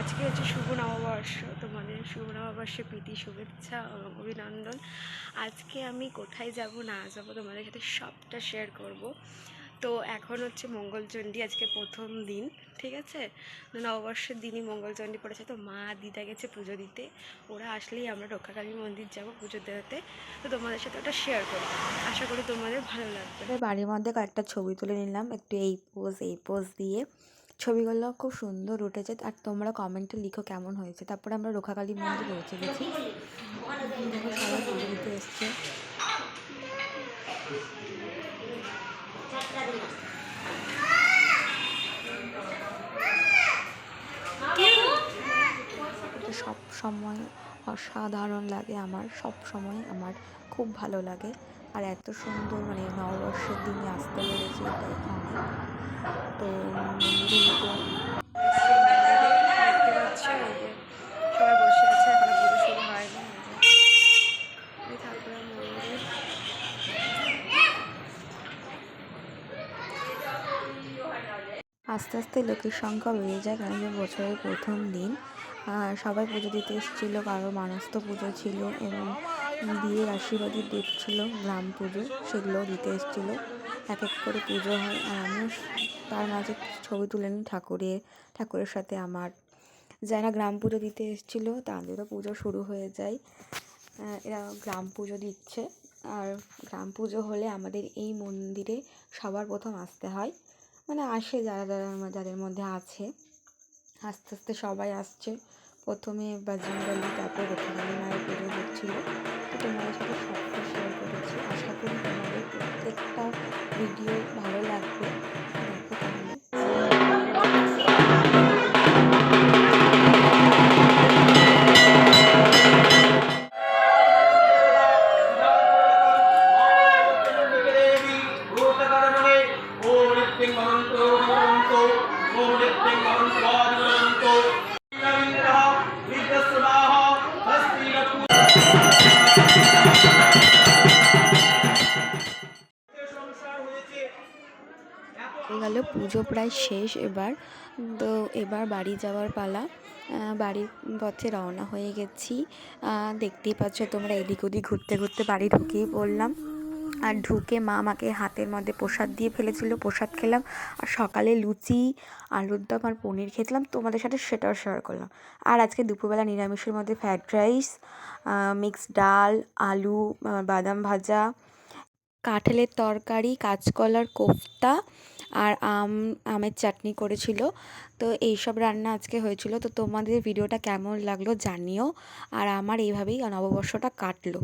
আজকে হচ্ছে শুভ নববর্ষ, তোমাদের শুভ নববর্ষে প্রীতি শুভেচ্ছা এবং অভিনন্দন। আজকে আমি কোথায় যাব না যাব তোমাদের সাথে সবটা শেয়ার করব। তো এখন হচ্ছে মঙ্গলচণ্ডী, আজকে প্রথম দিন, ঠিক আছে। নববর্ষের দিনই মঙ্গলচণ্ডী পড়েছে, তো মা দিদা গেছে পুজো দিতে। ওরা আসলেই আমরা রক্ষাকালী মন্দির যাব পুজো দেওয়াতে। তো তোমাদের সাথে ওটা শেয়ার করবো, আশা করি তোমাদের ভালো লাগবে। বাড়ির মধ্যে কয়েকটা ছবি তুলে নিলাম, একটু এই পোজ দিয়ে। ছবিগুলো খুব সুন্দর উঠেছে, আর তোমরা কমেন্টে লিখো কেমন হয়েছে। তারপরে আমরা রক্ষাকালী মন্দির পৌঁছে গেছি। দেখো সবাই পুজো দিতে এসছে। সব সময় অসাধারণ লাগে আমার, সব সময় আমার খুব ভালো লাগে। আর এত সুন্দর নববর্ষের দিনে আসতে পেরেছি, এটাই অনেক। তো সবাই বসে আছে, এখনো পুজো শুরু হয়নি। ঠাকুরের মন্দির, আস্তে আস্তে লোকের সংখ্যা বেড়ে যায়, কারণ বছরের প্রথম দিন সবাই পুজো দিতে এসেছিলো। কারো মানস্ত পুজো ছিল এবং বিয়ের আশীর্বাদী ডেট ছিল, গ্রাম পুজো, সেগুলোও দিতে এসেছিলো। এক এক করে পুজো হয়, আর আমিও তার মাঝে ছবি তুলে নিই ঠাকুরের সাথে আমার। যারা গ্রাম পুজো দিতে এসেছিলো তাদেরও পুজো শুরু হয়ে যায়। এরা গ্রাম পুজো দিচ্ছে। আর গ্রাম পুজো হলে আমাদের এই মন্দিরে সবার প্রথম আসতে হয়, আসে যাদের মধ্যে আছে। আস্তে আস্তে সবাই আসছে। প্রথমে বজরংবলী, তারপরে রক্ষাকালী মায়ের পুজো হচ্ছিলো। তো তোমাদের সাথে সবটা শেয়ার করেছি, আশা করি তোমাদের প্রত্যেকটা ভিডিও ভালো লাগবে। দেখো তাহলে। গেল পুজো প্রায় শেষ এবার। তো এবার বাড়ি যাওয়ার পালা। বাড়ির পথে রওনা হয়ে গেছি। দেখতেই পাচ্ছ তোমরা, এদিক ওদিক ঘুরতে ঘুরতে বাড়ি ঢুকেই পড়লাম। আর ঢুকে মা আমাকে হাতের মধ্যে প্রসাদ দিয়ে ফেলেছিল, প্রসাদ খেলাম। আর সকালে লুচি, আলুর দম আর পনির খেয়েছিলাম, তোমাদের সাথে সেটাও শেয়ার করলাম। আর আজকে দুপুরবেলা নিরামিষের মধ্যে ফ্রায়েড রাইস, মিক্সড ডাল, আলু, বাদাম ভাজা, কাঁঠালের তরকারি, কাঁচকলার কোফতা আর আমের চাটনি করেছিল। তো এইসব রান্না আজকে হয়েছিল। তো তোমাদের ভিডিওটা কেমন লাগলো জানিও। আর আমার এইভাবেই নববর্ষটা কাটলো।